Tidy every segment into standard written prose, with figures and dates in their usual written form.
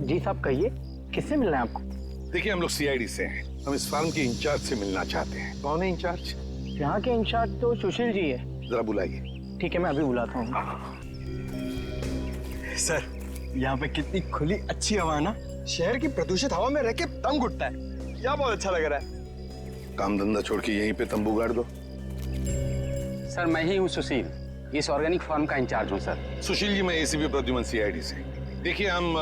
जी साहब कहिए, किससे मिलना है आपको? देखिए हम लोग सीआईडी से हैं, हम इस फार्म के इंचार्ज से मिलना चाहते हैं। कौन है इंचार्ज? यहाँ के इंचार्ज तो सुशील जी है। जरा बुलाइए। ठीक है, मैं अभी बुलाता हूँ। सर, यहाँ पे कितनी खुली अच्छी हवा है ना। शहर की प्रदूषित हवा में रह के दम घुटता है। यहाँ बहुत अच्छा लग रहा है। काम धंधा छोड़ के यहीं पे तंबू गाड़ दो। सर मैं ही हूँ सुशील, इस ऑर्गेनिक फार्म का इंचार्ज हूँ सर। सुशील जी, मैं एसीपी प्रद्युमन सीआईडी से। देखिए हम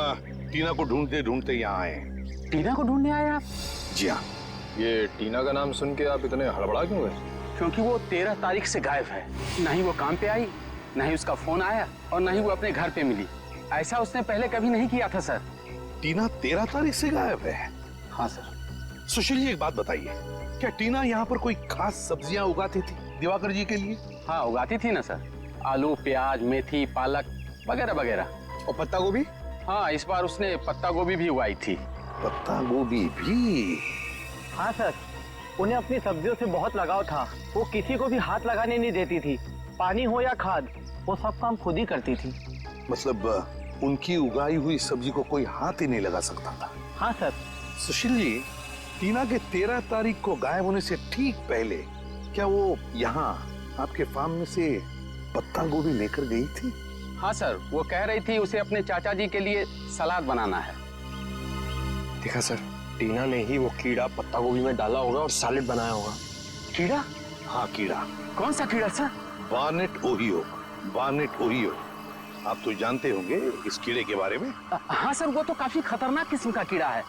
टीना को ढूंढते ढूंढते यहाँ आए हैं। टीना को ढूंढने आए आप? जी हाँ। ये टीना का नाम सुन के आप इतने हड़बड़ा क्यों गए? क्योंकि वो 13 तारीख से गायब है। ना ही वो काम पे आई, ना ही उसका फोन आया और ना ही वो अपने घर पे मिली। ऐसा उसने पहले कभी नहीं किया था सर। टीना 13 तारीख से गायब है? हाँ सर। सुशील जी एक बात बताइए, क्या टीना यहाँ पर कोई खास सब्जियां उगाती थी दिवाकर जी के लिए? हाँ उगाती थी ना सर, आलू, प्याज, मेथी, पालक वगैरह वगैरह। और पत्ता गोभी? हाँ इस बार उसने पत्ता गोभी भी उगाई थी। पत्ता गोभी भी? हाँ सर, उन्हें अपनी सब्जियों से बहुत लगाव था। वो किसी को भी हाथ लगाने नहीं देती थी। पानी हो या खाद, वो सब काम खुद ही करती थी। मतलब उनकी उगाई हुई सब्जी को कोई हाथ ही नहीं लगा सकता था? हाँ सर। सुशील जी, टीना के 13 तारीख को गायब होने से ठीक पहले क्या वो यहाँ आपके फार्म में से पत्ता गोभी लेकर गई थी? हाँ सर, वो कह रही थी उसे अपने चाचा जी के लिए सलाद बनाना है। देखा सर, टीना ने ही वो कीड़ा पत्ता गोभी में डाला होगा और सैलेड बनाया होगा। कीड़ा? हाँ कीड़ा। कौन सा कीड़ा sir? Barnett Ohio. Barnett Ohio, आप तो जानते होंगे इस कीड़े के बारे में। हाँ सर, वो तो काफी खतरनाक किस्म का कीड़ा है।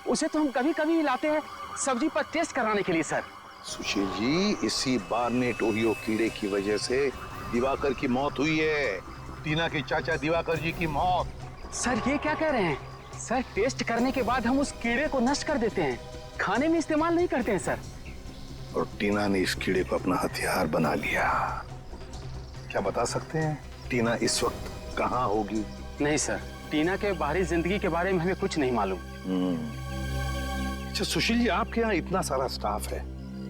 उसे तो हम कभी कभी लाते हैं सब्जी पर टेस्ट कराने के लिए सर। सुशील जी, इसी बार्नेट ओहियो कीड़े की वजह से दिवाकर की मौत हुई है। टीना के चाचा दिवाकर जी की मौत। सर ये क्या कह रहे हैं? सर टेस्ट करने के बाद हम उस कीड़े को नष्ट कर देते हैं, खाने में इस्तेमाल नहीं करते हैं सर। और टीना ने इस कीड़े को अपना हथियार बना लिया। क्या बता सकते हैं टीना इस वक्त कहाँ होगी? नहीं सर, टीना के बाहरी जिंदगी के बारे में हमें कुछ नहीं मालूम। अच्छा सुशील जी, आपके यहाँ इतना सारा स्टाफ है,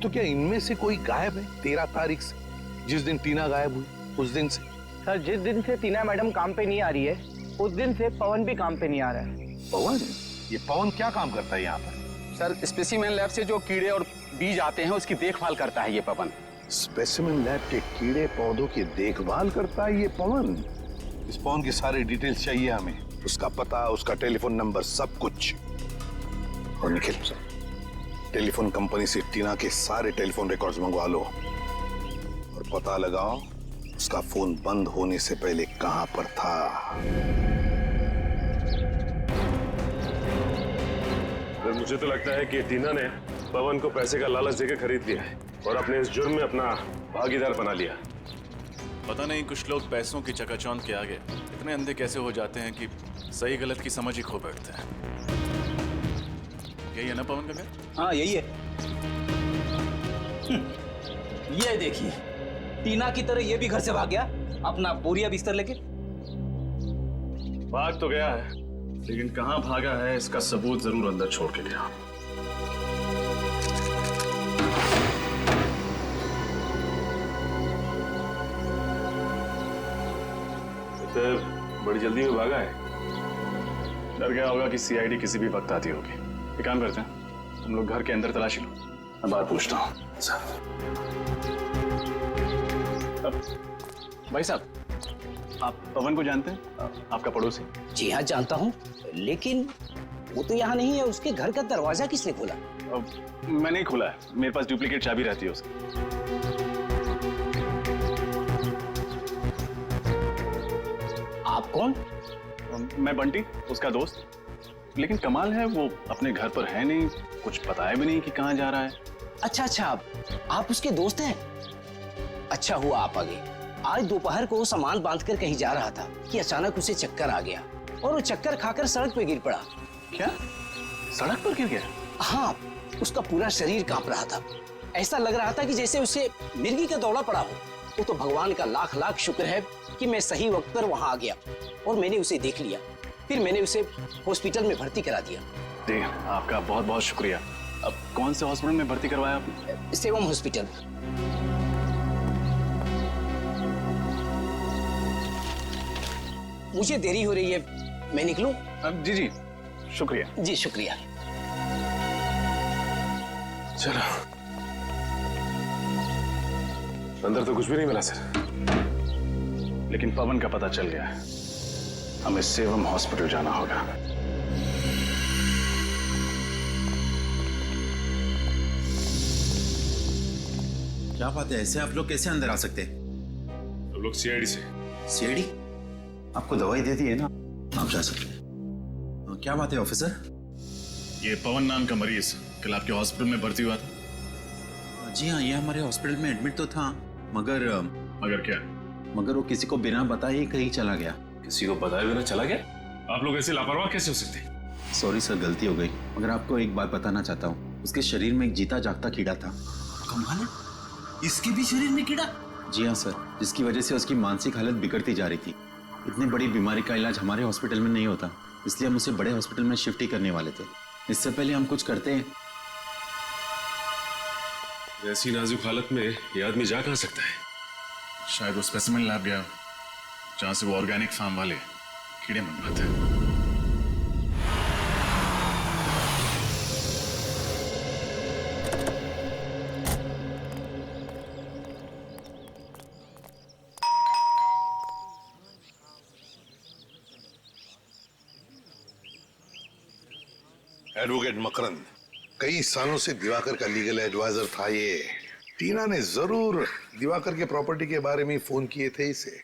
तो क्या इनमें से कोई गायब है 13 तारीख से, जिस दिन टीना गायब हुई उस दिन से? सर जिस दिन से टीना मैडम काम पे नहीं आ रही है, उस दिन से पवन भी काम पे नहीं आ रहा है। पवन? ये पवन क्या काम करता है यहाँ पर? सर स्पेसिमेन लैब से जो कीड़े और बीज आते हैं उसकी देखभाल करता है ये पवन। स्पेसिमेन लैब के कीड़े पौधों की देखभाल करता है ये पवन? इस पवन की सारी डिटेल्स चाहिए हमें, उसका पता, उसका टेलीफोन नंबर, सब कुछ। और निखिल, टेलीफोन कंपनी से टीना के सारे टेलीफोन रिकॉर्ड्स मंगवा लो और पता लगाओ उसका फोन बंद होने से पहले कहां पर था। मुझे तो लगता है कि टीना ने पवन को पैसे का लालच देकर खरीद लिया है और अपने इस जुर्म में अपना भागीदार बना लिया। पता नहीं कुछ लोग पैसों की चकाचौंध के आगे इतने अंधे कैसे हो जाते हैं कि सही गलत की समझ ही खो बैठते हैं। यही है ना पवन का घर? हाँ यही है। ये देखिए, टीना की तरह ये भी घर से भाग गया अपना बोरिया बिस्तर लेके। भाग तो गया है, लेकिन कहां भागा है इसका सबूत जरूर अंदर छोड़ के गया। फिर बड़ी जल्दी में भागा है। डर गया होगा कि सीआईडी किसी भी वक्त आती होगी। एक काम करते हैं, हम लोग घर के अंदर तलाशी लो, मैं बाहर पूछता हूँ। भाई साहब, आप पवन को जानते हैं? आपका पड़ोसी? जी हाँ जानता हूँ, लेकिन वो तो यहाँ नहीं है। उसके घर का दरवाजा किसने खोला? मैं नहीं खोला है, मेरे पास डुप्लीकेट चाबी रहती है उसकी। आप कौन? मैं बंटी, उसका दोस्त। लेकिन कमाल है वो अपने घर पर है नहीं, कुछ बताया भी नहीं कि कहाँ जा रहा है। अच्छा अच्छा, आप उसके दोस्त हैं? अच्छा हुआ आप आ गए। आज दोपहर को सामान बांधकर कहीं जा रहा था कि अचानक उसे चक्कर आ गया और वो चक्कर खाकर सड़क पे गिर पड़ा। क्या? सड़क पर गिर गया? हाँ, उसका पूरा शरीर कांप रहा था। ऐसा लग रहा था कि जैसे उसे मिर्गी का दौड़ा पड़ा हो। वो तो भगवान का लाख लाख शुक्र है कि मैं सही वक्त पर वहां आ गया और मैंने उसे देख लिया। फिर मैंने उसे हॉस्पिटल में भर्ती करा दिया। जी, आपका बहुत बहुत शुक्रिया। अब कौन से हॉस्पिटल में भर्ती करवाया आपने? सेवम हॉस्पिटल। मुझे देरी हो रही है, मैं निकलूं? जी जी, शुक्रिया। जी शुक्रिया। चलो, अंदर तो कुछ भी नहीं मिला सर। लेकिन पवन का पता चल गया है, हमें सेवम हॉस्पिटल जाना होगा। क्या बात है, ऐसे आप लोग कैसे अंदर आ सकते हैं? हम लोग सीआईडी से। सीआईडी? आपको दवाई दे दी है ना, आप जा सकते हैं। क्या बात है ऑफिसर? ये पवन नाम का मरीज कल आपके हॉस्पिटल में भर्ती हुआ था? जी हाँ, ये हमारे हॉस्पिटल में एडमिट तो था, मगर क्या? मगर वो किसी को बिना बताए ही कहीं चला गया। किसी को बताए बिना चला गया? आप लोग ऐसे लापरवाह कैसे हो सकते हैं? सॉरी सर, गलती हो गई। मगर आपको एक बात बताना चाहता हूँ, उसके शरीर में एक जीता जागता कीड़ा था। कमाल है, इसके भी शरीर में कीड़ा? जी हाँ सर, जिसकी वजह से उसकी मानसिक हालत बिगड़ती जा रही थी। इतनी बड़ी बीमारी का इलाज हमारे हॉस्पिटल में नहीं होता, इसलिए हम उसे बड़े हॉस्पिटल में शिफ्ट ही करने वाले थे। इससे पहले हम कुछ करते हैं। ऐसी नाजुक हालत में ये आदमी जा कहाँ सकता है? शायद वो स्पेसिमेन लैब गया, जहां से वो ऑर्गेनिक फार्म वाले कीड़े मंगवाते हैं। एडवोकेट मकरंद, कई सालों से दिवाकर का लीगल एडवाइजर था ये। टीना ने जरूर दिवाकर के प्रॉपर्टी के बारे में फोन किए थे इसे।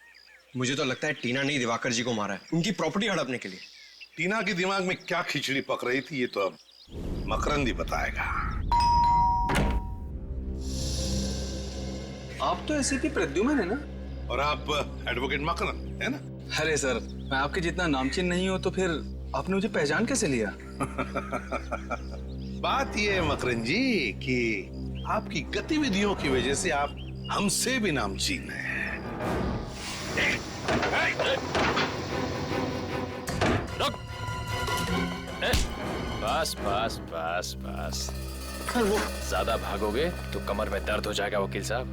मुझे तो लगता है टीना ने दिवाकर जी को मारा है उनकी प्रॉपर्टी हड़पने के लिए। टीना के दिमाग में क्या खिचड़ी पक रही थी ये तो अब मकरंद ही बताएगा। आप तो एसीपी प्रद्युमन है ना? और आप एडवोकेट मकरंद है ना? अरे सर, मैं आपके जितना नामचीन नहीं हूं तो फिर आपने मुझे पहचान कैसे लिया? बात ये है मकरंद जी कि आपकी गतिविधियों की वजह से आप हमसे भी नामचीन हैं। बस बस बस बस, ज्यादा भागोगे तो कमर में दर्द हो जाएगा वकील साहब।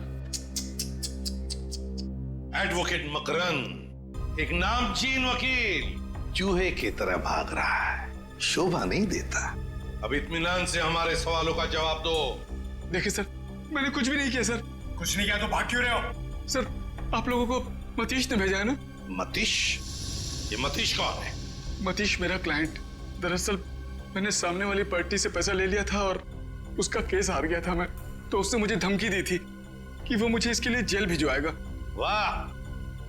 एडवोकेट मकरंद एक नामचीन वकील चूहे की तरह भाग रहा है, शोभा नहीं देता। अब इत्मीनान से हमारे सवालों का जवाब दो। देखिए सर, मैंने कुछ भी नहीं किया सर। कुछ नहीं किया तो भाग क्यों रहे हो? सर, आप लोगों को मतीश ने भेजा है ना? मतीश? ये मतीश कौन है? मतीश मेरा क्लाइंट। दरअसल मैंने सामने वाली पार्टी से पैसा ले लिया था और उसका केस हार गया था मैं, तो उसने मुझे धमकी दी थी कि वो मुझे इसके लिए जेल भिजवाएगा। वाह,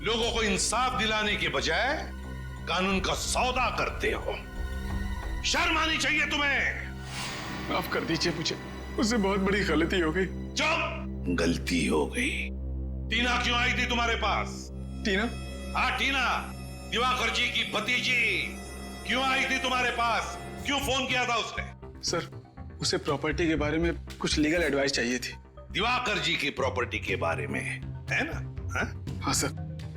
लोगों को इंसाफ दिलाने के बजाय कानून का सौदा करते हो। शर्म आनी चाहिए तुम्हें। माफ कर दीजिए मुझे, उससे बहुत बड़ी गलती हो गई। चुप! गलती हो गई। टीना क्यों आई थी तुम्हारे पास? टीना? हाँ टीना, दिवाकर जी की भतीजी क्यों आई थी तुम्हारे पास? क्यों फोन किया था उसने? सर, उसे प्रॉपर्टी के बारे में कुछ लीगल एडवाइस चाहिए थी। दिवाकर जी की प्रॉपर्टी के बारे में, है ना? हाँ सर,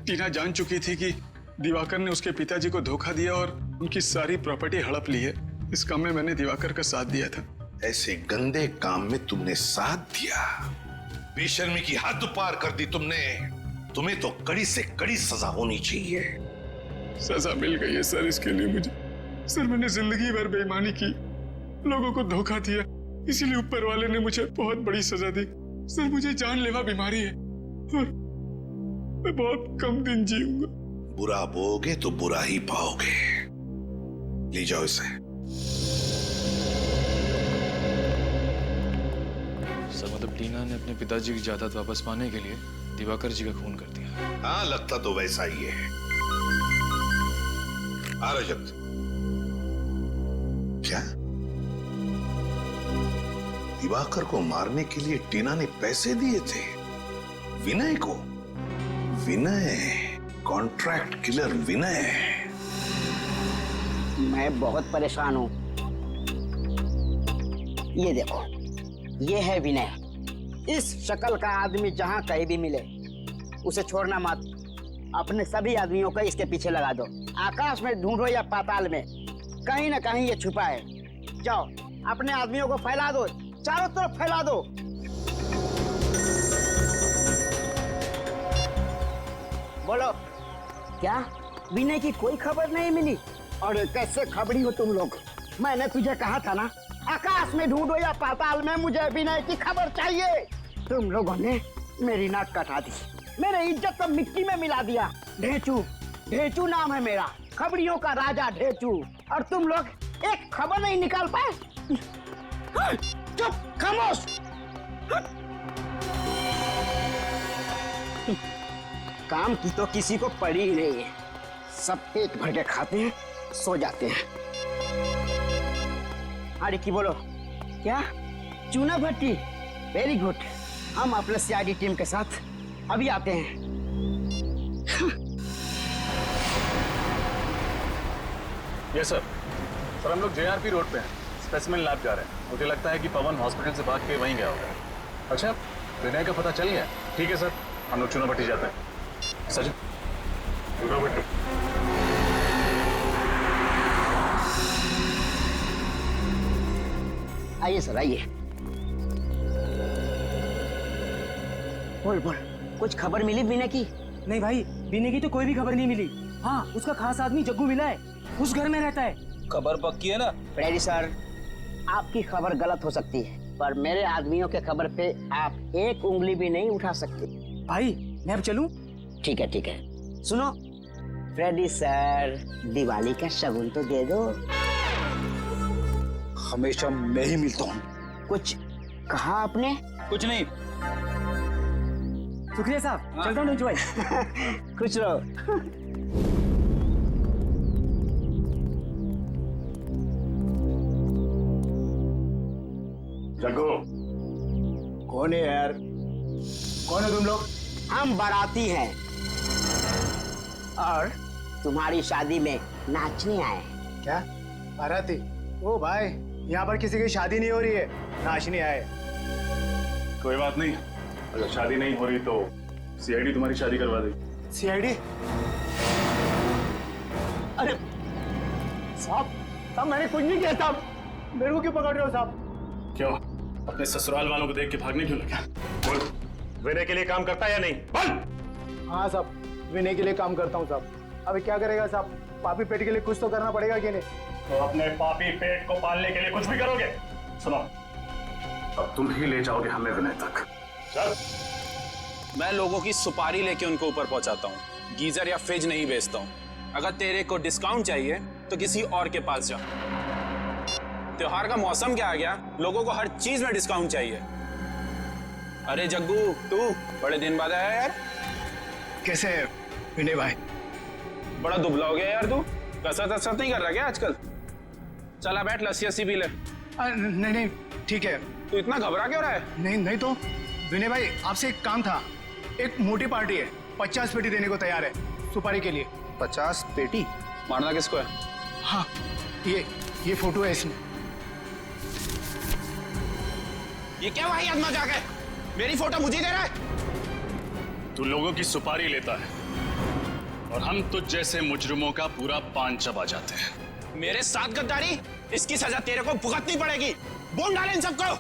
टीना जान चुकी थी कि दिवाकर ने उसके पिताजी को धोखा दिया और उनकी सारी प्रॉपर्टी हड़प ली है। इस काम में मैंने दिवाकर का साथ दिया था। ऐसे गंदे काम में तुमने साथ दिया, बेशर्मी की हद पार कर दी तुमने। तुम्हें तो कड़ी से कड़ी सजा होनी चाहिए। सजा मिल गई है सर इसके लिए मुझे। सर, मैंने जिंदगी भर बेईमानी की, लोगों को धोखा दिया, इसीलिए ऊपर वाले ने मुझे बहुत बड़ी सजा दी। सर, मुझे जानलेवा बीमारी है और मैं बहुत कम दिन जीऊंगा। बुरा बोगे तो बुरा ही पाओगे। ले जाओ इसे। सर, मतलब टीना ने अपने पिताजी की जायदाद वापस पाने के लिए दिवाकर जी का खून कर दिया। हाँ, लगता तो वैसा ही है। आ रजत, क्या दिवाकर को मारने के लिए टीना ने पैसे दिए थे विनय को? विनय, कॉन्ट्रैक्ट किलर विनय। मैं बहुत परेशान हूँ। ये देखो, ये है विनय। इस शक्ल का आदमी जहाँ कहीं भी मिले उसे छोड़ना मत। अपने सभी आदमियों को इसके पीछे लगा दो। आकाश में ढूंढो या पाताल में, कहीं ना कहीं ये छुपा है। जाओ, अपने आदमियों को फैला दो, चारों तरफ फैला दो। बोलो, क्या विनय की कोई खबर नहीं मिली? और कैसे खबरी हो तुम लोग? मैंने तुझे कहा था ना, आकाश में ढूंढो या पाताल में, मुझे विनय की खबर चाहिए। तुम लोगों ने मेरी नाक कटा दी, मेरे इज्जत को मिट्टी में मिला दिया। ढेचू, ढेचू नाम है मेरा, खबरियों का राजा ढेचू। और तुम लोग एक खबर नहीं निकाल पाए। चुप, खामोश। काम की तो किसी को पड़ी ही नहीं है, सब पेट भर के खाते हैं, सो जाते हैं। अरे की बोलो, क्या चूना भट्टी? वेरी गुड, हम अपने सीआईडी टीम के साथ अभी आते हैं। Yes sir. सर हम लोग जेआरपी रोड पे हैं, स्पेसिमेन लैब जा रहे हैं। मुझे लगता है कि पवन हॉस्पिटल से भाग के वहीं गया होगा। अच्छा, विनय का पता चल गया? ठीक है सर, हम लोग चूना भट्टी जाते हैं। सर चूना भट्टी। आइए सर, आइए। बोल बोल, कुछ खबर मिली विनय की? नहीं भाई, विनय की तो कोई भी खबर नहीं मिली। हाँ, उसका खास आदमी जग्गू मिला है, उस घर में रहता है। खबर पक्की है ना? फ्रेडी सर, आपकी खबर गलत हो सकती है, पर मेरे आदमियों के खबर पे आप एक उंगली भी नहीं उठा सकते। भाई मैं अब चलूं? ठीक है ठीक है। सुनो फ्रेडी सर, दिवाली का शगुन तो दे दो। हमेशा मैं ही मिलता हूँ। कुछ कहा आपने? कुछ नहीं। शुक्रिया साहब, चलता हूँ ढेंचू भाई। खुश रहो। जग्गू, कौन है यार? कौन है तुम लोग? हम बाराती हैं और तुम्हारी शादी में नाचने आए हैं। क्या बाराती? ओ भाई, यहाँ पर किसी की शादी नहीं हो रही है, नाचने आए। कोई बात नहीं, अगर शादी नहीं हो रही तो सीआईडी तुम्हारी शादी करवा देगी। सीआईडी? अरे साहब, साहब मैंने कुछ नहीं किया साहब, मेरे को क्यों पकड़ रहे हो साहब? क्यों, अपने ससुराल वालों को देख के भागने क्यों लगा? बोल, विनय के लिए काम करता है या नहीं? बोल। हाँ साहब, विनय के लिए काम करता हूँ साहब। अभी क्या करेगा साहब, पापी पेट के लिए कुछ तो करना पड़ेगा कि नहीं? तो अपने पापी पेट को पालने के लिए कुछ भी करोगे? सुनो, अब तुम ही ले जाओगे हमें विनय तक। चल। मैं लोगों की सुपारी लेके उनको ऊपर पहुंचाता हूँ, गीजर या फ्रिज नहीं बेचता हूँ। अगर तेरे को डिस्काउंट चाहिए तो किसी और के पास जा। त्योहार का मौसम क्या आ गया, लोगों को हर चीज में डिस्काउंट चाहिए। अरे जग्गू, तू बड़े दिन बाद आया यार। कैसे है विनय भाई? बड़ा दुबला हो गया यार तू, कसरत नहीं कर रहा क्या आजकल? चला बैठ, लस्सी अस्सी पी ले। नहीं नहीं ठीक है। तू इतना घबरा क्यों रहा है? नहीं नहीं तो विनय भाई, आपसे एक काम था। एक मोटी पार्टी है, 50 पेटी देने को तैयार है सुपारी के लिए। 50 पेटी? मारना किसको है? हाँ, ये फोटो है इसमें। ये क्या भाई मजाक है? मेरी फोटो मुझे दे रहा है? तू लोगों की सुपारी लेता है और हम तुझ जैसे मुजरिमों का पूरा पान चबा जाते हैं। मेरे साथ गद्दारी, इसकी सजा तेरे को भुगतनी पड़ेगी। बोल डाले इन सबको।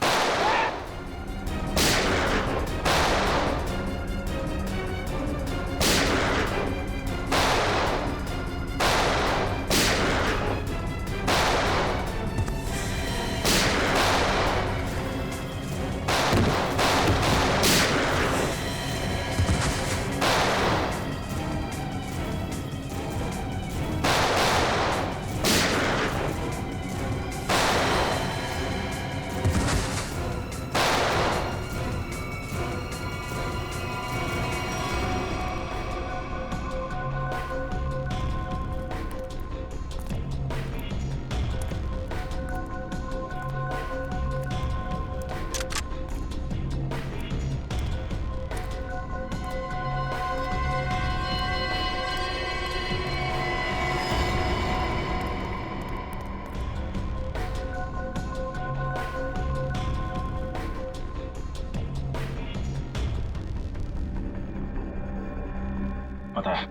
पता है,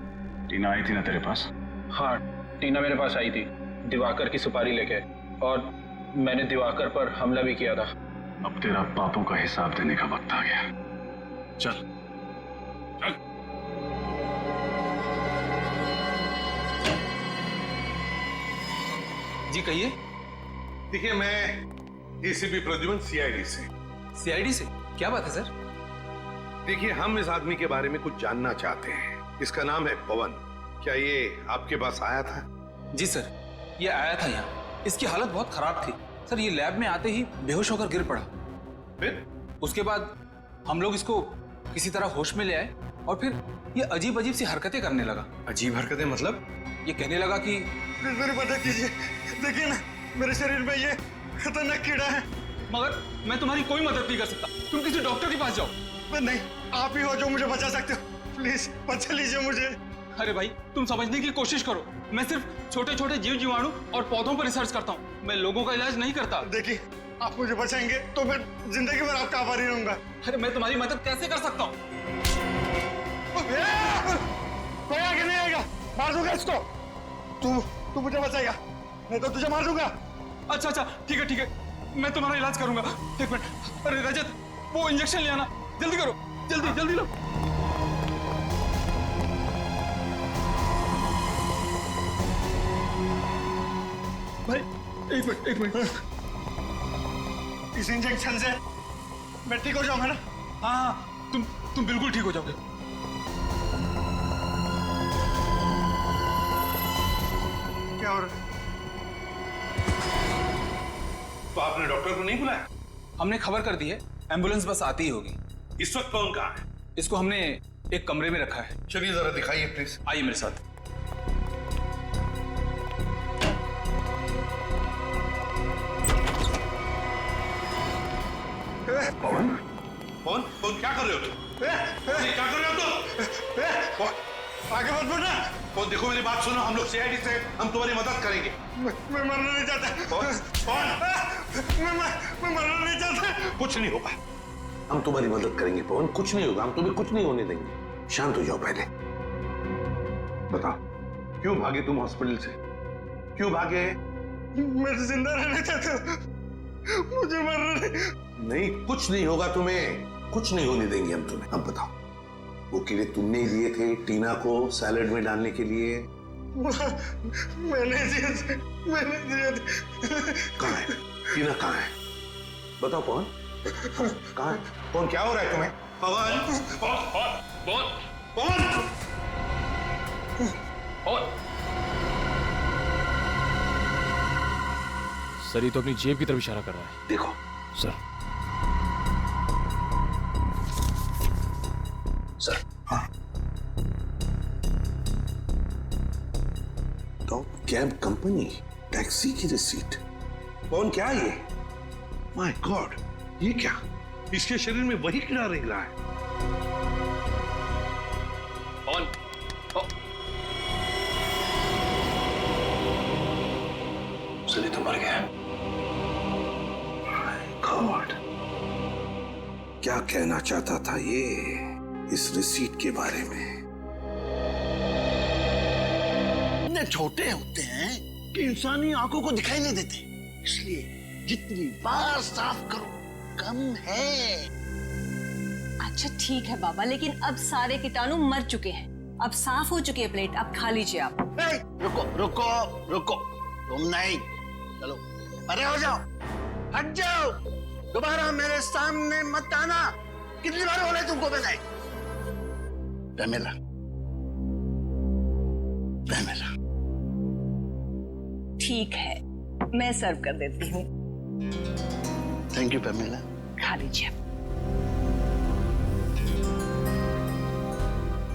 टीना आई थी ना तेरे पास? हाँ, टीना मेरे पास आई थी दिवाकर की सुपारी लेके, और मैंने दिवाकर पर हमला भी किया था। अब तेरा पापों का हिसाब देने का वक्त आ गया। चल चल। जी कहिए। देखिए, मैं एसीपी प्रद्युमन सीआईडी से। सीआईडी से? क्या बात है सर? देखिए, हम इस आदमी के बारे में कुछ जानना चाहते हैं। इसका नाम है पवन। क्या ये आपके पास आया था? जी सर, ये आया था यहाँ। इसकी हालत बहुत खराब थी सर। ये लैब में आते ही बेहोश होकर गिर पड़ा। फिर उसके बाद हम लोग इसको किसी तरह होश में ले आए और फिर ये अजीब अजीब सी हरकतें करने लगा। अजीब हरकतें मतलब? ये कहने लगा कि मेरी मदद कीजिए, देखिए ना मेरे शरीर में ये खतरनाक कीड़ा है। मगर मैं तुम्हारी कोई मदद नहीं कर सकता। तुम किसी डॉक्टर के पास जाओ। नहीं, आप ही हो जो मुझे बचा सकते हो। प्लीज बचा लीजिए मुझे। अरे भाई, तुम समझने की कोशिश करो। मैं सिर्फ छोटे छोटे जीव जीवाणु और पौधों पर रिसर्च करता हूँ। मैं लोगों का इलाज नहीं करता। देखिए, आप मुझे बचाएंगे तो मैं जिंदगी भर आपका आभारी रहूंगा। अरे मैं तुम्हारी मदद कैसे कर सकता हूँ? कोई आगे नहीं आएगा, मार दूंगा इसको। तू मुझे बचाएगा, नहीं तो तुझे मार दूंगा। अच्छा अच्छा, ठीक है ठीक है, मैं तुम्हारा इलाज करूंगा। एक मिनट। अरे रजत, वो इंजेक्शन ले आना, जल्दी करो, जल्दी जल्दी लो। भाई एक मिनट। इस इंजेक्शन से मैं ठीक हो जाऊंगा ना? हाँ, तुम बिल्कुल ठीक हो जाओगे। क्या हो रहा है? तो आपने डॉक्टर को नहीं बुलाया? हमने खबर कर दी है, एम्बुलेंस बस आती ही होगी। इस वक्त पवन कहाँ है? इसको हमने एक कमरे में रखा है। चलिए जरा दिखाइए प्लीज। आइए मेरे साथ। पवन, पवन, पवन क्या कर रहे हो तुम? क्या कर रहे हो तुम? आगे मत बढ़ना। पवन देखो, मेरी बात सुनो। हम लोग सीआईडी से, हम तुम्हारी मदद करेंगे। मैं मरना नहीं चाहता। पवन, मैं मरना नहीं चाहता। कुछ नहीं होगा। हम तुम्हारी मदद करेंगे पवन, कुछ नहीं होगा। हम तुम्हें कुछ नहीं होने देंगे। शांत हो जाओ पहले। बताओ, क्यों भागे तुम हॉस्पिटल से? क्यों भागे? मैं जिंदा रहना चाहता हूँ, मुझे मरना नहीं, कुछ नहीं होगा तुम्हें। कुछ नहीं होने देंगे हम तुम्हें। अब बताओ, वो कीड़े तुमने ही दिए थे टीना को सैलेड में डालने के लिए? मैंने दिए थे। कहाँ है टीना? कहाँ है? बताओ पवन, कहाँ है? पवन, क्या हो रहा है तुम्हें? पवन, पवन, पवन, पवन। सर, ये तो अपनी जेब की तरफ इशारा कर रहा है। देखो सर। सर, हाँ, तो कैब कंपनी, टैक्सी की रिसीट। कौन? क्या ये? माय गॉड, ये क्या? इसके शरीर में वही कीड़ा रह रहा है। कौन? चलिए, तो मर गया। माय गॉड, क्या कहना चाहता था ये इस रिसीट के बारे में? इतने छोटे होते हैं कि इंसानी आंखों को दिखाई नहीं देते, इसलिए जितनी बार साफ करो कम है। अच्छा ठीक है बाबा, लेकिन अब सारे कीटाणु मर चुके हैं, अब साफ हो चुकी है प्लेट, अब खा लीजिए आप। रुको रुको रुको, तुम नहीं, चलो अरे हो जाओ, हट जाओ, दोबारा मेरे सामने मत आना। कितनी बार बोले तुमको मैंने? Pamela, Pamela. ठीक है, मैं सर्व कर देती हूँ। Thank you Pamela. खा लीजिए।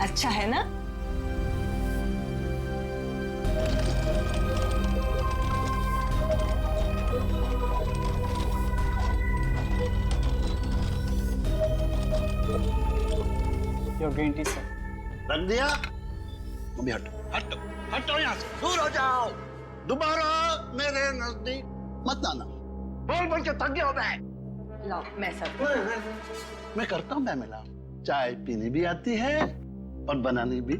अच्छा है ना? Your green tea, sir. रख दिया? मम्मी हटो, हटो, हटो यहाँ से, दूर हो जाओ, दोबारा मेरे नजदीक मत आना। बोल बोल के थक गया होता है। लो, मैं सर्व मैं करता हूँ पैमेला, चाय पीनी भी आती है और बनानी भी।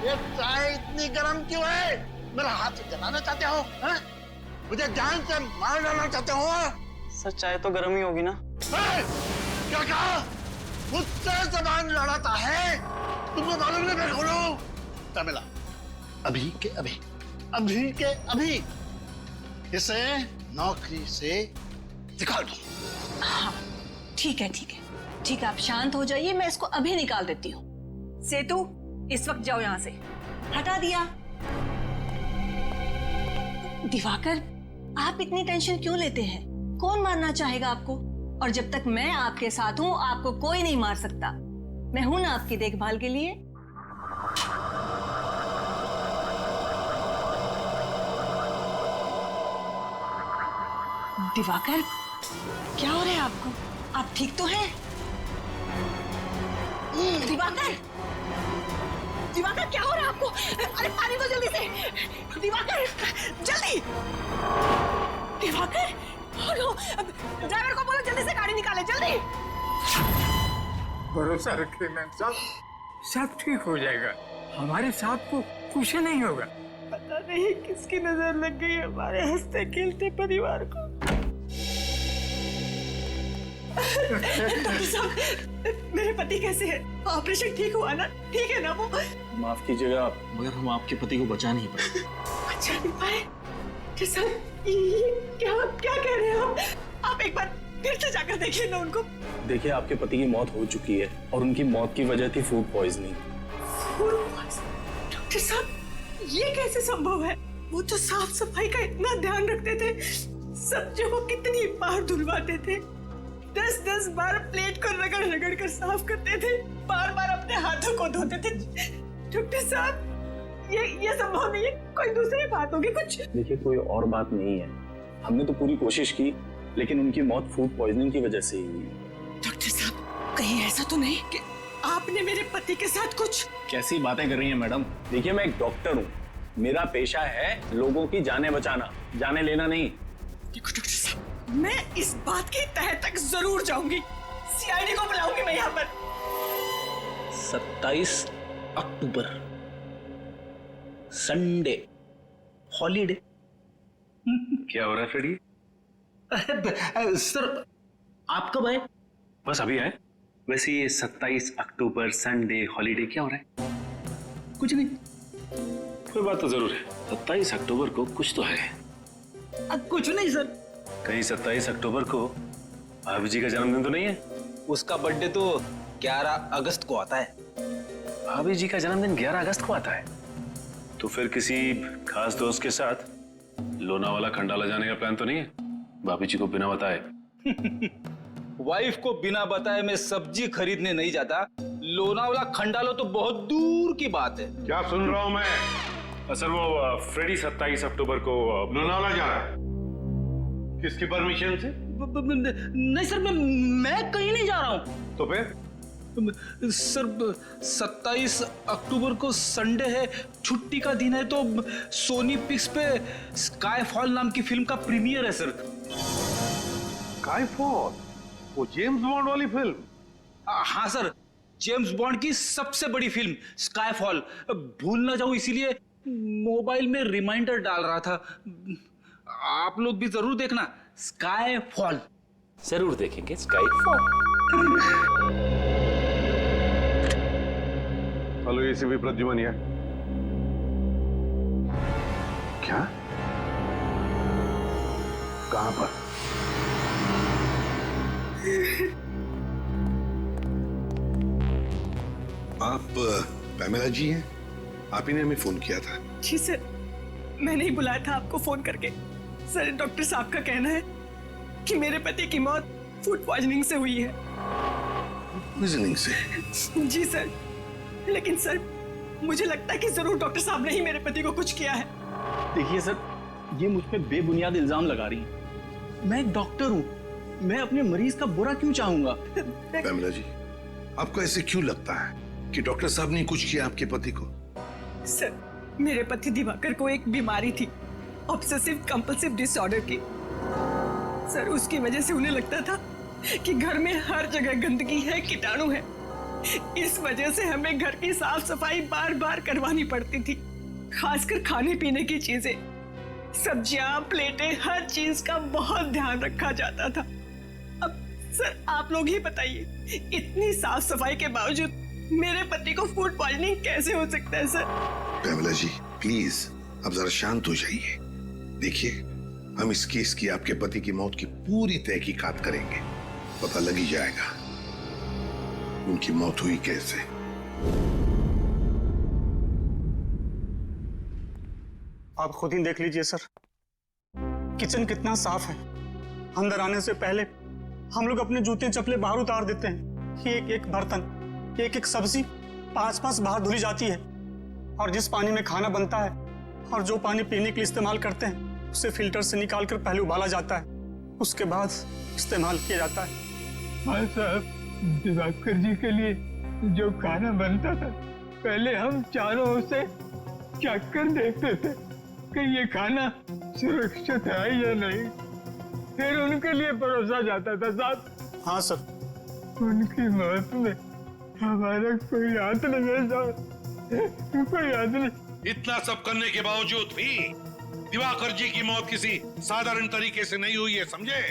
ये चाय इतनी गर्म क्यों है? मेरा हाथ से जलाना चाहते हो? हैं? मुझे जान से मार डालना चाहते हो? सर, चाय तो गर्म ही होगी ना? क्या कहा? मुझसे जबान लड़ाता है? तुमको मालूम नहीं मैं कौन हूँ? तमिला, अभी के अभी, अभी के अभी इसे नौकरी से निकाल दो। हाँ ठीक है ठीक है ठीक है, आप शांत हो जाइए, मैं इसको अभी निकाल देती हूँ। सेतु, इस वक्त जाओ यहाँ से। हटा दिया। दिवाकर, आप इतनी टेंशन क्यों लेते हैं? कौन मारना चाहेगा आपको? और जब तक मैं आपके साथ हूँ आपको कोई नहीं मार सकता। मैं हूं ना आपकी देखभाल के लिए। दिवाकर, क्या हो रहा है आपको? आप ठीक तो हैं? दिवाकर, दिवाकर क्या हो रहा है आपको? अरे पानी दो जल्दी से। दिवाकर, जल्दी। दिवाकर, ड्राइवर को बोलो जल्दी से गाड़ी निकाले, जल्दी। भरोसा रखिए मैम साहब, सब ठीक हो जाएगा। हमारे साथ को कुछ नहीं होगा। पता नहीं किसकी नजर लग गई हमारे हंसते खेलते परिवार को। डॉक्टर साहब, मेरे पति कैसे हैं? ऑपरेशन ठीक हुआ ना? ठीक है ना वो? माफ कीजिएगा मगर हम आपके पति को बचा नहीं पाए। बचा नहीं पाए? डॉक्टर साहब, ये क्या कह रहे हैं आप एक बार फिर से जाकर देखिए ना उनको। देखिए, आपके पति की मौत हो चुकी है और उनकी मौत की वजह थी फूड पॉइजनिंग। डॉक्टर साहब, ये कैसे संभव है? वो तो साफ सफाई का इतना ध्यान रखते थे, सब्जियों को कितनी बार धुलवाते थे, 10-10 बार प्लेट को रगड़ रगड़ कर साफ करते थे, बार बार अपने हाथों को धोते थे। डॉक्टर साहब, ये संभव नहीं है, कोई दूसरी बात होगी कुछ। देखिए, कोई और बात नहीं है, हमने तो पूरी कोशिश की लेकिन उनकी मौत फूड पॉइजनिंग की वजह से ही हुई। डॉक्टर साहब, कहीं ऐसा तो नहीं कि आपने मेरे पति के साथ कुछ? कैसी बातें कर रही हैं मैडम? देखिए, मैं एक डॉक्टर हूँ, मेरा पेशा है लोगों की जानें बचाना, जाने लेना नहीं। देखो डॉक्टर साहब, मैं इस बात की तह तक जरूर जाऊंगी, सीआईडी को बुलाऊंगी मैं यहाँ पर। 27 अक्टूबर संडे, हॉलीडे। क्या हो रहा है फ्रेडी? सर, आप कब आए? बस अभी आए। वैसे ये 27 अक्टूबर संडे हॉलीडे क्या हो रहा है? कुछ नहीं। कोई बात तो जरूर है, 27 अक्टूबर को कुछ तो है। कुछ नहीं सर। कहीं 27 अक्टूबर को भाभी जी का जन्मदिन तो नहीं है? उसका बर्थडे तो 11 अगस्त को आता है। भाभी जी का जन्मदिन 11 अगस्त को आता है? तो फिर किसी खास दोस्त के साथ लोनावाला खंडाला जाने का प्लान तो नहीं है? भाभी जी को बिना बताए? वाइफ को बिना बताए मैं सब्जी खरीदने नहीं जाता। लोनावाला खंडाला तो बहुत दूर की बात है। क्या सुन रहा हूं मैं? सर, वो फ्रेडी 27 अक्टूबर को लोनावाला जा रहा है। किसकी परमिशन से? नहीं सर, मैं कहीं नहीं जा रहा हूँ। तो फिर? सर, 27 अक्टूबर को संडे है, छुट्टी का दिन है, तो सोनी पिक्स पे स्काईफॉल नाम की फिल्म का प्रीमियर है सर। स्काईफॉल? वो जेम्स बॉन्ड वाली फिल्म? हाँ सर, जेम्स बॉन्ड की सबसे बड़ी फिल्म स्काईफॉल। भूल ना जाऊं इसीलिए मोबाइल में रिमाइंडर डाल रहा था। आप लोग भी जरूर देखना स्काईफॉल। जरूर देखेंगे स्काईफॉल। हेलो एसीपी प्रद्युमन है। क्या? कहां पर? आप पैमेला जी हैं? आप ही ने हमें फोन किया था। जी सर, मैंने ही बुलाया था आपको फोन करके। सर, डॉक्टर साहब का कहना है कि मेरे पति की मौत फूड पॉइजनिंग से हुई है। पॉइजनिंग से? जी सर, लेकिन सर मुझे लगता है कि जरूर डॉक्टर साहब ने ही मेरे पति को कुछ किया है। देखिए सर, ये मुझ पे बेबुनियाद इल्जाम लगा रही है। मैं एक डॉक्टर हूँ, मैं अपने मरीज का बुरा क्यों चाहूंगा? पैमेला जी, आपको ऐसे क्यों लगता है कि डॉक्टर साहब ने कुछ किया आपके पति को? सर, मेरे पति दिवाकर को एक बीमारी थी, ऑब्सेसिव कंपल्सिव डिसऑर्डर की। सर, उसकी वजह से उन्हें लगता था कि घर में हर जगह गंदगी है, कीटाणु है। इस वजह से हमें घर की साफ सफाई बार बार करवानी पड़ती थी, खासकर खाने पीने की चीजें, सब्जियां, प्लेटें, हर चीज का बहुत ध्यान रखा जाता था। अब सर, आप लोग ही बताइए, इतनी साफ सफाई के बावजूद मेरे पति को फूड पॉइजनिंग कैसे हो सकता है सर? कमला जी प्लीज अब जरा शांत हो जाइए। देखिए हम इस केस की आपके पति की मौत की पूरी तहकीकात करेंगे, पता लग ही जाएगा उनकी मौत हुई कैसे। आप खुद ही देख लीजिए सर, किचन कितना साफ है। अंदर आने से पहले हम लोग अपने जूते चप्पलें बाहर उतार देते हैं। एक एक बर्तन, एक एक सब्जी 5-5 बाहर धुली जाती है। और जिस पानी में खाना बनता है और जो पानी पीने के लिए इस्तेमाल करते हैं उसे फिल्टर से निकाल कर पहले उबाला जाता है, उसके बाद इस्तेमाल किया जाता है। हाँ साहब, दिवाकर जी के लिए जो खाना बनता था पहले हम चारों ओर से चख कर देखते थे कि ये खाना सुरक्षित है या नहीं, फिर उनके लिए परोसा जाता था साहब। हाँ सर। उनकी मौत में हमारा कोई हाथ नहीं है साहब, कोई हाथ नहीं। इतना सब करने के बावजूद भी दिवाकर जी की मौत किसी साधारण तरीके से नहीं हुई है, समझे?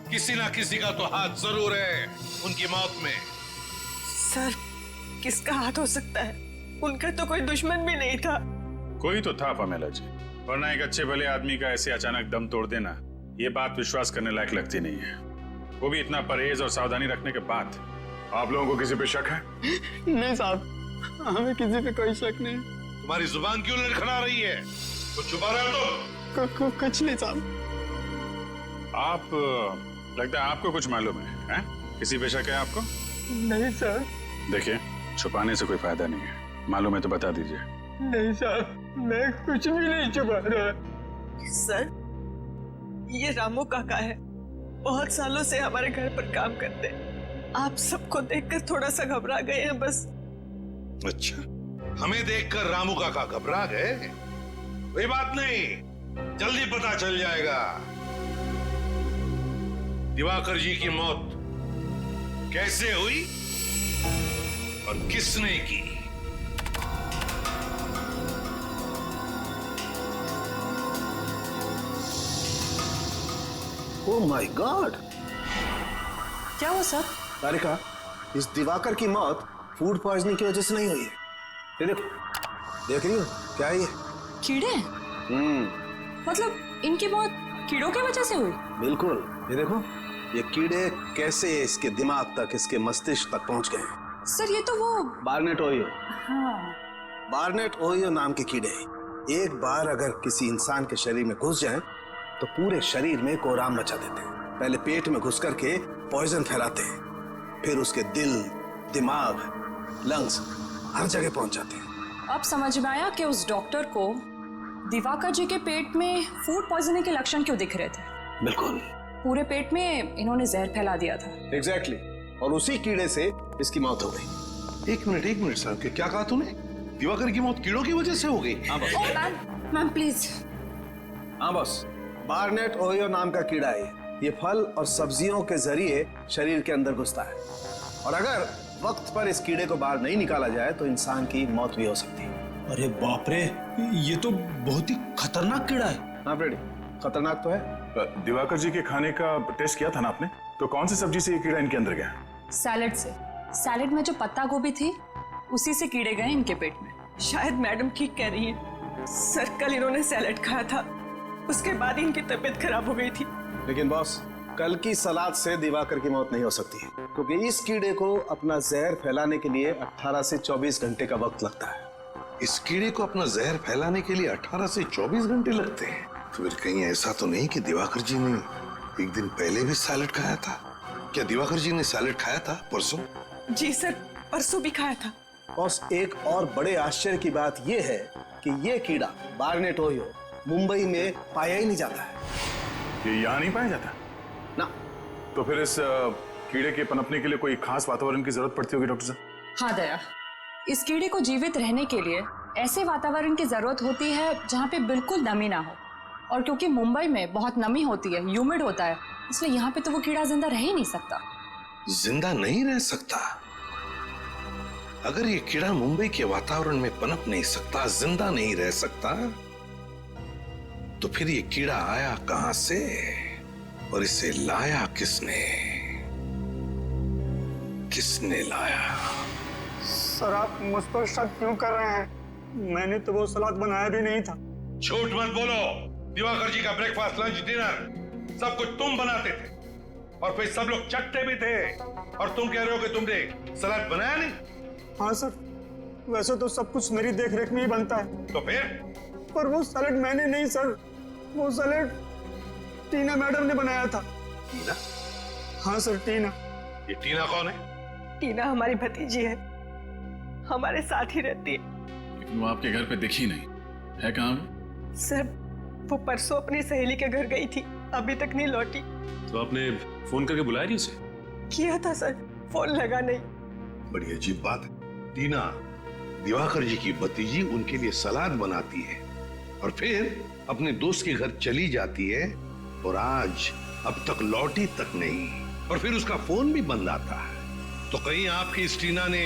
किसी ना किसी का तो हाथ जरूर है उनकी मौत में। सर किसका हाथ हो सकता है? उनका तो कोई दुश्मन भी नहीं था। कोई तो था पमेला जी, वरना एक अच्छे भले आदमी का ऐसे अचानक दम तोड़ देना ये बात विश्वास करने लायक लगती नहीं है, वो भी इतना परहेज और सावधानी रखने के बाद। आप लोगों को किसी पे शक है? नहीं साहब, हमें किसी पे कोई शक नहीं। तुम्हारी जुबान क्यों लड़खड़ा रही है? कुछ छुपा रहे हो तो? कुछ नहीं साहब। आप लगता है आपको कुछ मालूम है? किसी पे शक है आपको? नहीं सर। देखिए छुपाने से कोई फायदा नहीं है, मालूम है तो बता दीजिए। नहीं साहब, मैं कुछ भी नहीं छुपा रहा। सर ये रामू काका है, बहुत सालों से हमारे घर पर काम करते हैं। आप सबको देखकर थोड़ा सा घबरा गए हैं बस। अच्छा, हमें देखकर रामू काका घबरा गए? कोई बात नहीं, जल्दी पता चल जाएगा दिवाकर जी की मौत कैसे हुई और किसने की। Oh my God! क्या हुआ सर? तारिका, इस दिवाकर की मौत फूड पॉइजनिंग की वजह से नहीं हुई है। ये देखो, देख रही हो क्या है ये? कीड़े? मतलब इनकी मौत कीड़ों की वजह से हुई? बिल्कुल, ये देखो, ये कीड़े कैसे इसके दिमाग तक, इसके मस्तिष्क तक पहुंच गए हैं। सर ये तो वो बार्नेट ओहियो। हाँ। बार्नेट ओहियो नाम के कीड़े हैं। एक बार अगर किसी इंसान के शरीर में घुस जाएं, तो पूरे शरीर में कोहराम मचा देते हैं। पहले पेट में घुस करके पॉइजन फैलाते हैं, फिर उसके दिल, दिमाग, लंग्स हर जगह पहुंच जाते हैं। अब समझ में आया कि उस डॉक्टर को दिवाकर जी के पेट में फूड पॉइजनिंग के लक्षण क्यों दिख रहे थे। बिल्कुल, पूरे पेट में इन्होंने जहर फैला दिया था। एग्जैक्टली, और उसी कीड़े से इसकी मौत हो गई। एक मिनट साहब, क्या कहा तूने? दिवाकर की मौत कीड़ों की वजह से हो गई? Ma'am please. हाँ बॉस, बार्नेट ओहियो नाम का कीड़ा है। ये फल और सब्जियों के जरिए शरीर के अंदर घुसता है, और अगर वक्त पर इस कीड़े को बाहर नहीं निकाला जाए तो इंसान की मौत भी हो सकती है। अरे बाप रे, ये तो बहुत ही खतरनाक कीड़ा है। हाँ फ्रेडी, खतरनाक तो है। दिवाकर जी के खाने का टेस्ट किया था ना आपने? तो कौन सी सब्जी से ये कीड़ा इनके अंदर गया? सैलेड से। सैलेड में जो पत्ता गोभी थी उसी से कीड़े गए इनके पेट में। शायद मैडम ठीक कह रही है सर, कल इन्होंने सैलेड खाया था, उसके बाद इनकी तबीयत खराब हो गई थी। लेकिन बॉस, कल की सलाद से दिवाकर की मौत नहीं हो सकती है, क्योंकि इस कीड़े को अपना जहर फैलाने के लिए 18 से 24 घंटे का वक्त लगता है। इस कीड़े को अपना जहर फैलाने के लिए 18 से 24 घंटे लगते हैं? तो फिर कहीं ऐसा तो नहीं कि दिवाकर जी ने एक दिन पहले भी सैलेड खाया था? क्या दिवाकर जी ने सैलेड खाया था परसों? जी सर, परसों भी खाया था। बॉस, एक और बड़े आश्चर्य की बात यह है कि ये कीड़ा बार्नेट ओहियो मुंबई में पाया ही नहीं जाता है। ये यहाँ नहीं पाया जाता ना? तो फिर इस कीड़े के पनपने के लिए कोई खास वातावरण की जरूरत पड़ती होगी डॉक्टर साहब? हाँ दया, इस कीड़े को जीवित रहने के लिए ऐसे वातावरण की जरूरत होती है जहाँ पे बिल्कुल नमी ना हो, और क्योंकि मुंबई में बहुत नमी होती है, ह्यूमिड होता है, इसलिए यहाँ पे तो वो कीड़ा जिंदा रह ही नहीं सकता। जिंदा नहीं रह सकता? अगर ये कीड़ा मुंबई के वातावरण में पनप नहीं सकता, जिंदा नहीं रह सकता, तो फिर ये कीड़ा आया कहां से और इसे लाया किसने? किसने लाया? सर आप मुझ पर शक क्यों कर रहे हैं? मैंने तो वो सलाद बनाया भी नहीं था। झूठ मत बोलो। दिवाकर जी का ब्रेकफास्ट, लंच, डिनर सब कुछ तुम बनाते थे और फिर सब लोग चटते भी थे, और तुम कह रहे हो कि तुमने सलाद बनाया नहीं? हाँ सर, वैसे तो सब कुछ मेरी देखरेख में ही बनता है। तो फिर? पर वो सैलेड मैंने नहीं सर, वो सैलेड टीना मैडम ने बनाया था। टीना? हाँ सर, टीना। ये टीना कौन है? टीना हमारी भतीजी है, हमारे साथ ही रहती है। लेकिन वो आपके घर पे दिखी नहीं है। कहाँ? सर वो परसों अपनी सहेली के घर गई थी, अभी तक नहीं लौटी। तो आपने फोन करके बुलाया नहीं उसे? किया था सर, फोन लगा नहीं। बड़ी अजीब बात है। टीना दिवाकर जी की भतीजी उनके लिए सलाद बनाती है और फिर अपने दोस्त के घर चली जाती है, और आज अब तक लौटी तक नहीं, और फिर उसका फोन भी बंद आता है। तो कहीं आपकी इस टीना ने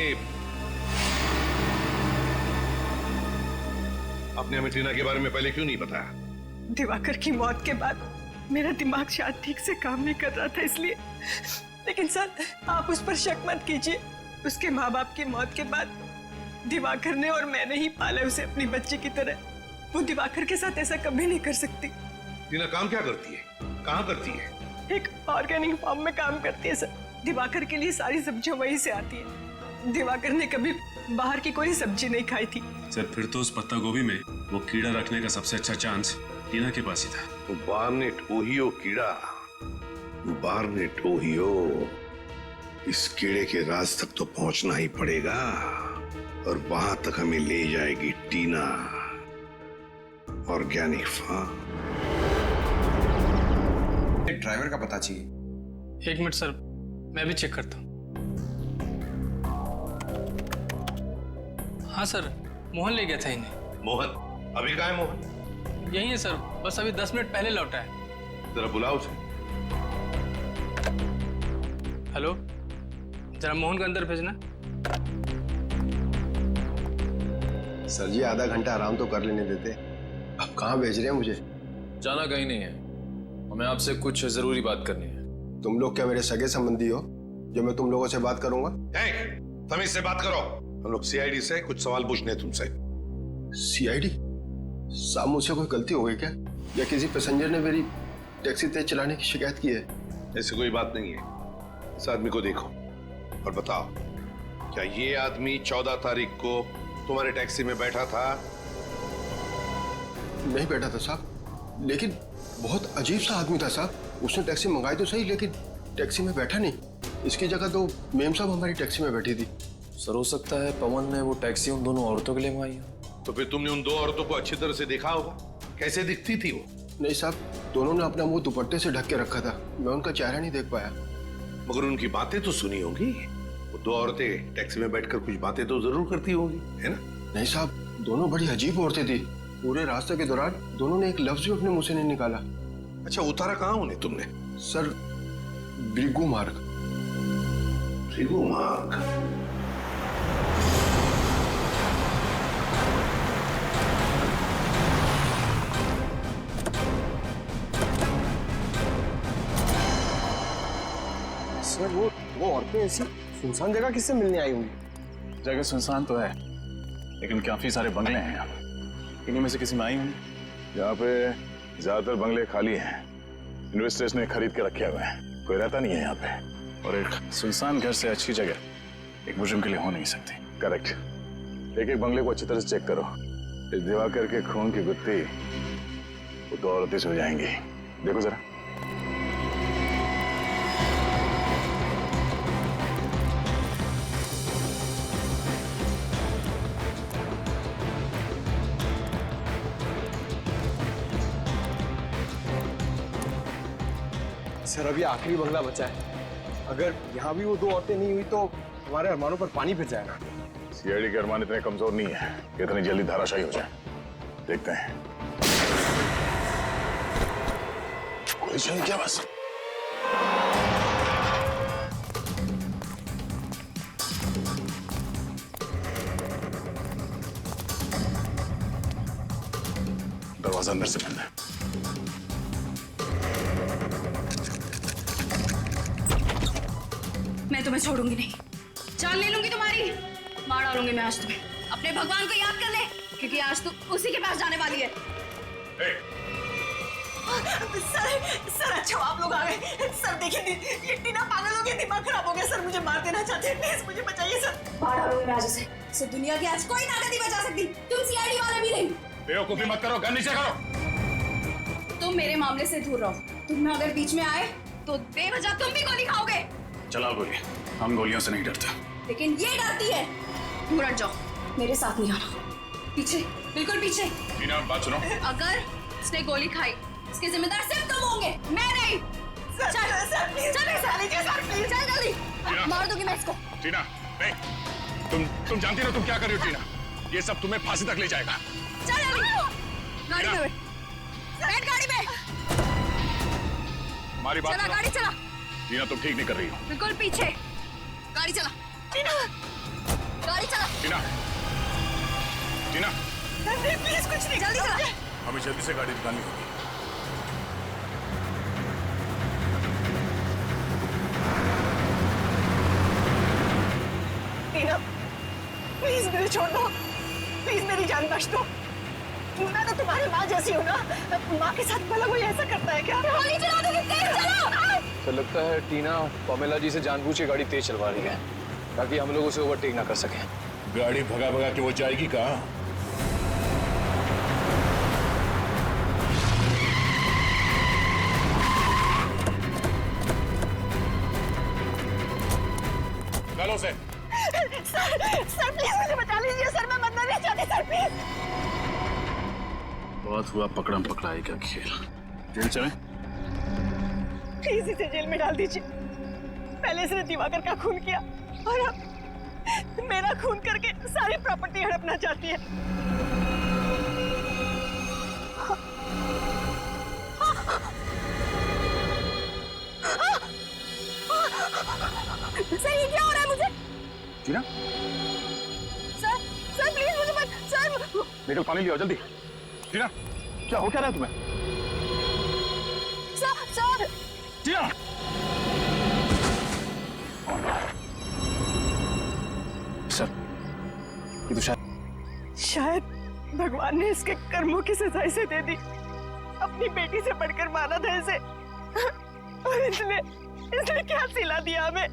आपने हमें टीना के बारे में पहले क्यों नहीं बताया? दिवाकर की मौत के बाद मेरा दिमाग शायद ठीक से काम नहीं कर रहा था, इसलिए। लेकिन सर आप उस पर शक मत कीजिए, उसके माँ बाप की मौत के बाद दिवाकर ने और मैंने ही पाला उसे अपनी बच्ची की तरह। वो दिवाकर के साथ ऐसा कभी नहीं कर सकती। टीना काम क्या करती है? कहाँ करती है? एक ऑर्गेनिक फार्म में काम करती है सर। दिवाकर के लिए सारी सब्जियां वहीं से आती है। दिवाकर ने कभी बाहर की कोई सब्जी नहीं खाई थी। सर फिर तो उस पत्ता गोभी में वो कीड़ा रखने का सबसे अच्छा चांस टीना के पास ही था। बाहर ने टोहियो कीड़ा, बाहर ने टोहियो। इस कीड़े के राज तक तो पहुंचना ही पड़ेगा, और वहां तक हमें ले जाएगी टीना। Organic farm. ड्राइवर का पता चाहिए। 1 मिनट सर, मैं भी चेक करता हूँ। हाँ सर, मोहन ले गया था इन्हें। मोहन? अभी कहाँ है मोहन? यही है सर, बस अभी 10 मिनट पहले लौटा है। जरा बुलाओ उसे। हेलो, जरा मोहन को अंदर भेजना। सर जी आधा घंटा आराम तो कर लेने देते। अब कहाँ भेज रहे हैं मुझे? जाना कहीं नहीं है, हमें आपसे कुछ जरूरी बात करनी है। तुम लोग क्या मेरे सगे संबंधी हो जो मैं तुम लोगों से बात करूंगा? तमीज से बात करो। हम लोग सीआईडी से कुछ सवाल पूछने हैं तुमसे। सीआईडी? साहब मुझसे कोई गलती हो गई क्या, या किसी पैसेंजर ने मेरी टैक्सी तेज चलाने की शिकायत की है? ऐसी कोई बात नहीं है। इस आदमी को देखो और बताओ, क्या ये आदमी 14 तारीख को तुम्हारे टैक्सी में बैठा था? नहीं बैठा था साहब, लेकिन बहुत अजीब सा आदमी था साहब। उसने टैक्सी मंगाई तो सही, लेकिन टैक्सी में बैठा नहीं। इसकी जगह तो मेम साहब हमारी टैक्सी में बैठी थी। सर हो सकता है पवन ने वो टैक्सी उन दोनों औरतों के लिए मंगाई हो। तो फिर तुमने उन 2 औरतों को अच्छी तरह से देखा होगा, कैसे दिखती थी वो? नहीं साहब, दोनों ने अपना मुंह दुपट्टे से ढक के रखा था, मैं उनका चेहरा नहीं देख पाया। मगर उनकी बातें तो सुनी होंगी। वो 2 औरतें टैक्सी में बैठकर कुछ बातें तो जरूर करती होंगी, है ना? नहीं साहब, दोनों बड़ी अजीब औरतें थी। पूरे रास्ते के दौरान दोनों ने एक लफ्ज भी अपने मुंह से नहीं निकाला। अच्छा, उतारा कहाँ उन्हें तुमने? सर ब्रिगू मार्ग। ब्रिगू मार्ग? सर वो औरतें ऐसी सुनसान जगह किससे मिलने आई होंगी? जगह सुनसान तो है, लेकिन काफी सारे बंगले हैं यहाँ। इन्हीं में से किसी में आई होंगी। यहाँ पे ज्यादातर बंगले खाली हैं, इन्वेस्टर्स ने खरीद के रखे हुए हैं, कोई रहता नहीं है यहाँ पे। और एक सुनसान घर से अच्छी जगह एक मुजरिम के लिए हो नहीं सकती। करेक्ट। एक एक बंगले को अच्छी तरह से चेक करो। इस दिवाकर के खून की गुत्थी वो 2 औरतें से हो जाएंगी। देखो जरा। सर अभी आखिरी बंगला बचा है, अगर यहाँ भी वो 2 औरतें नहीं हुई तो हमारे अरमानों पर पानी फिर जाएगा। सीआईडी के अरमान इतने कमजोर नहीं है कि इतनी जल्दी धाराशायी हो जाए। देखते हैं। कोई चाहिए क्या? बस दरवाजा अंदर से बंद है। मैं तुम्हें छोड़ूंगी नहीं, जान ले लूंगी तुम्हारी। मार डालूंगी मैं आज तुम्हें। अपने भगवान को याद कर ले, क्योंकि आज तू उसी के पास जाने वाली है। सर अच्छा आप लोग आ गए। सर देखिए ये टीना पागल हो गई, दिमाग खराब हो गया। सर मुझे मार देना चाहते हैं, प्लीज मुझे बचाइए सर। मार डालूंगी मैं आज उसे। इसे दुनिया की आज कोई ताकत नहीं बचा सकती, तुम सीआईडी वाले भी नहीं। बेवकूफी मत करो, गन नीचे करो। तुम मेरे मामले से दूर रहो। तुम अगर बीच में आए तो बेवजह तुम भी गोली खाओगे। चलाओ गोली, हम गोलियों से नहीं डरते। लेकिन ये डरती है। दूर हट जाओ, मेरे साथ नहीं आना। पीछे, बिल्कुल पीछे। टीना बात सुनो। अगर इसने गोली खाई, इसके जिम्मेदार सिर्फ तुम होंगे, मैं नहीं। चल सर प्लीज, चल सर प्लीज, चल जल्दी। मार दूंगी मैं इसको। टीना नहीं, तुम जानती हो तुम क्या कर रही हो टीना? ये सब तुम्हें फांसी तक ले जाएगा। चल जल्दी गाड़ी में बैठ, गाड़ी में। हमारी बात चला सुनो। गाड़ी चला। टीना तुम ठीक नहीं कर रही हो। बिल्कुल पीछे, गाड़ी चला। टीना गाड़ी चला। टीना टीना नहीं प्लीज कुछ नहीं, जल्दी चला। हमें जल्दी से गाड़ी निकालनी होगी। टीना प्लीज मुझे छोड़ दो, प्लीज मेरी जान बख्श दो। मैं तो तुम्हारी माँ जैसी हूँ ना, माँ के साथ भला कोई ऐसा करता है क्या? गोली चला दोगे, तेज चलाओ। तो लगता है टीना पमेला जी से जानबूझ के गाड़ी तेज चलवा रही है ताकि हम लोग उसे ओवरटेक ना कर सकें। गाड़ी भगा भगा के वो जाएगी कहाँ? चलो से। सर प्लीज मुझे बचा लीजिए सर, मैं मरना नहीं चाहती सर प्लीज। बहुत हुआ पकड़म पकड़ाई का खेल। जेल चलें? प्लीज इसे जेल में डाल दीजिए। पहले इसने दिवाकर का खून किया और अब मेरा खून करके सारी प्रॉपर्टी हड़पना चाहती है। सर ये क्या हो रहा है मुझे? टीना सर प्लीज मुझे मत। सर निकल, पानी लिया जल्दी। टीना क्या हो क्या रहा है तुम्हें? सर टीना सर ये तो शायद भगवान ने इसके कर्मों की सजा इसे दे दी। अपनी बेटी से बढ़कर माना था इसे और इसने क्या सिला दिया हमें।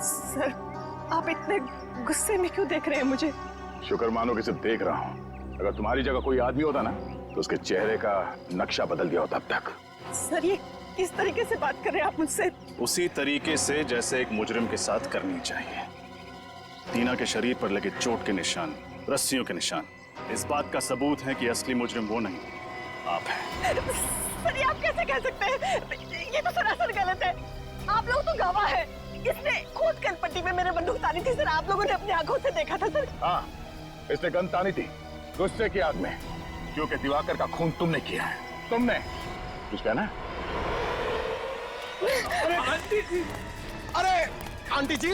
सर आप इतने गुस्से में क्यों देख रहे हैं मुझे? शुक्र मानो कि सिर्फ देख रहा हूँ। अगर तुम्हारी जगह कोई आदमी होता ना तो उसके चेहरे का नक्शा बदल दिया होता अब तक। सर ये किस तरीके से बात कर रहे हैं आप मुझसे? उसी तरीके से जैसे एक मुजरिम के साथ करनी चाहिए। टीना के शरीर पर लगे चोट के निशान, रस्सियों के निशान, इस बात का सबूत है कि असली मुजरिम वो नहीं, आप हैं। सर ये आप कैसे कह सकते हैं? ये तो सरासर गलत है। आप लोग तो गवाह हैं। इसने खुद कनपट्टी में मेरे बंदूक तानी थी सर, आप लोगों ने अपनी आंखों से देखा था सर। हाँ, इसने गन तानी थी गुस्से की आग में, क्योंकि दिवाकर का खून तुमने किया है। तुमने कुछ कहना? अरे आंटी जी,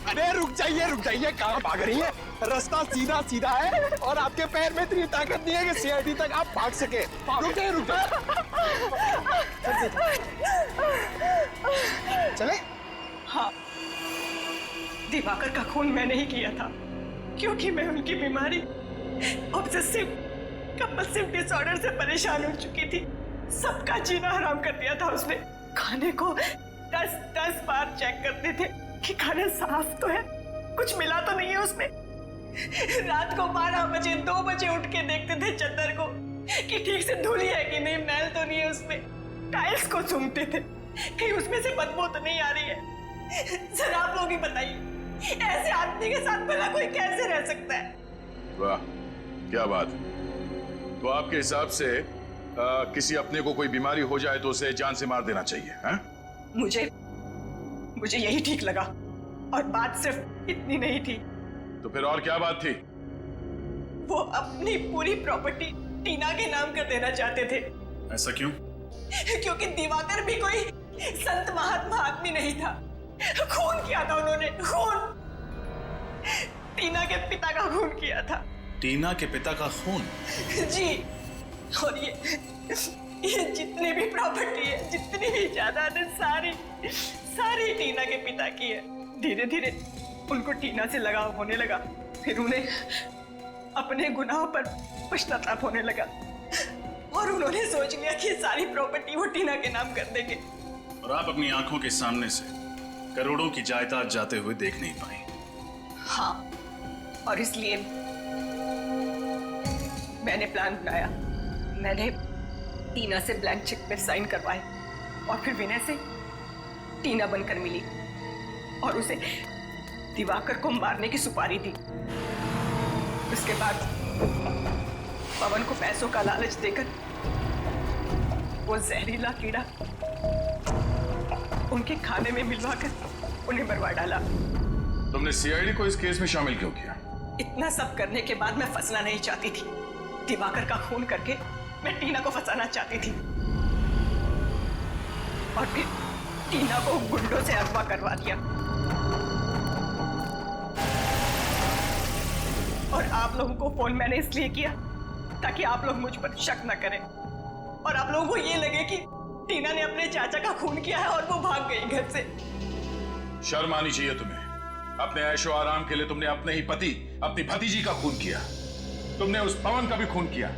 अरे रुक जाइए, कहाँ भाग रही है? रास्ता सीधा सीधा है और आपके पैर में इतनी ताकत नहीं है कि सीआईडी तक आप भाग सके। रुक जाइए। चले? हाँ, दिवाकर का खून मैंने ही किया था, क्योंकि मैं उनकी बीमारी ऑब्सेसिव कंपल्सिव डिसऑर्डर से परेशान हो चुकी थी। सबका जीना हराम कर दिया था उसने। खाने को 10 बार चेक करते थे कि खाना साफ तो है, कुछ मिला तो नहीं है उसमें। रात को 12 बजे 2 बजे उठ के देखते थे चद्दर को कि ठीक से धुली है कि नहीं, मैल तो नहीं है उसमें। टाइल्स को सूंघते थे कहीं उसमें से बदबू तो नहीं आ रही है। सर आप लोग ही बताइए, ऐसे आदमी के साथ भला कोई कैसे रह सकता है? वाह क्या बात। तो आपके हिसाब से किसी अपने को कोई बीमारी हो जाए तो उसे जान से मार देना चाहिए, हैं? मुझे यही ठीक लगा, और बात सिर्फ इतनी नहीं थी। तो फिर और क्या बात थी? वो अपनी पूरी प्रॉपर्टी टीना के नाम कर देना चाहते थे। ऐसा क्यों? क्योंकि दिवाकर भी कोई संत महात्मा आदमी नहीं था। खून किया था उन्होंने, खून। टीना के पिता का खून किया था। टीना के पिता का खून? जी, और ये जितनी भी प्रॉपर्टी है, जितनी भी जायदाद है, सारी टीना के पिता की है। धीरे धीरे उनको टीना से लगाव होने लगा, फिर उन्हें अपने गुनाहों पर पश्चाताप होने लगा और उन्होंने सोच लिया कि सारी प्रॉपर्टी वो टीना के नाम कर देंगे। और आप अपनी आंखों के सामने से करोड़ों की जायदाद जाते हुए देख नहीं पाई। हाँ, और इसलिए मैंने प्लान बनाया। मैंने टीना से ब्लैंक चेक पे साइन करवाए और फिर विनय से टीना बनकर मिली और उसे दिवाकर को मारने की सुपारी दी। उसके बाद पवन को पैसों का लालच देकर वो जहरीला कीड़ा उनके खाने में मिलवाकर उन्हें मरवा डाला। तुमने सीआईडी को इस केस में शामिल क्यों किया? इतना सब करने के बाद मैं फंसना नहीं चाहती थी। दिवाकर का खून करके मैं टीना को फंसाना चाहती थी और फिर टीना को गुंडों से अगवा करवा दिया। और आप लोगों को फोन मैंने इसलिए किया ताकि आप लोग मुझ पर शक न करें और आप लोगों को ये लगे कि टीना ने अपने चाचा का खून किया है और वो भाग गई घर से। शर्म आनी चाहिए तुम्हें। अपने ऐशो आराम के लिए तुमने अपने ही पति, अपनी भतीजी का खून किया। तुमने उस पवन का भी खून किया।